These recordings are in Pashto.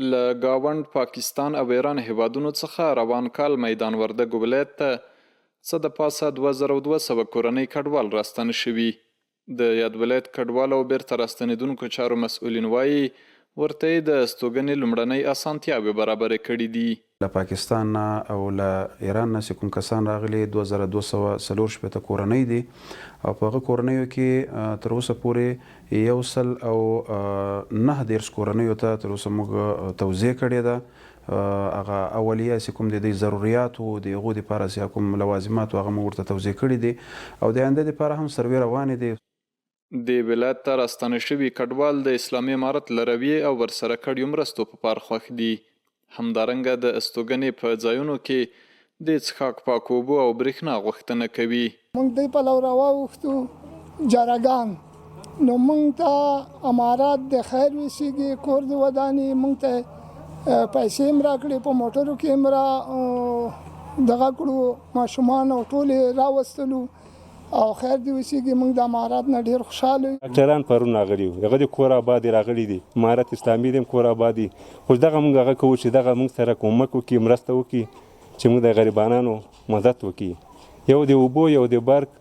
له ګاونډ پاکستان او ایران هیوادونو څخه روان کال میدان وردګو ولایت ته څه د پاسه 2200 کورنۍ کډوال راستانه شوي. د یاد ولایت کډوالو او بیرته راستنېدونکو چارو مسؤلین وایي ورته یې د استوګنې لومړنۍ اسانتیاوې برابرې کړي دي. له پاکستان نه او له ایران نه چې کوم کسان راغلي 2240 کورنۍ دي او په هغه کورنیو کې تر اوسه پورې 109 کورنیو ته تر اوسه موږ توزیع کړې ده. هغه اولیه چې کوم د ضروريات او د هغو دپاره چې کوم لوازمات هغه موږ ورته توزیع کړي دي او د آینده دپاره هم سروې روانې دي. د ولایت ته راستانه شوي کډوال د اسلامي امارت له رویې او ورسره کړیو مرستو په پار خوښ دي. همدارنګه د استوګنې په ځایونو کې د څښاک پاکو اوبو او برېښنا غوښتنه کوي. موږ دوی په لور راواوښتو جارګان نو موږ ته امارات د خیر وسیږي کور د ودانې موږ ته پیسې هم راکړې په موټرو کې هم را دغه کړو ماشومان او ټولې راوستلو او خیر دې وسیږي. موږ د امارات نه ډېر خوشحاله یو. ډاکټران پرون راغلي وو هغه د کور آباد راغلي دي امارت اسلامي د کور آباد دي خو دغه موږ هغه کوو چې دغه موږ سره کومک وکړي مرسته وکړي چې موږ د غریبانو مدد وکړي یو د اوبو یو د برق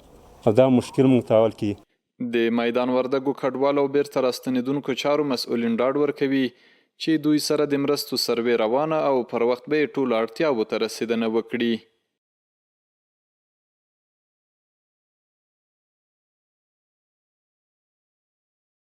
او دا مشکل موږ ته حل کړي. د میدان وردګو کډوالو او بیرته راستنېدونکو چارو مسؤلین ډاډ ورکوي چې دوی سره د مرستو سروې روانه او پر وخت به یې ټولو اړتیاوو ته رسېدنه وکړي.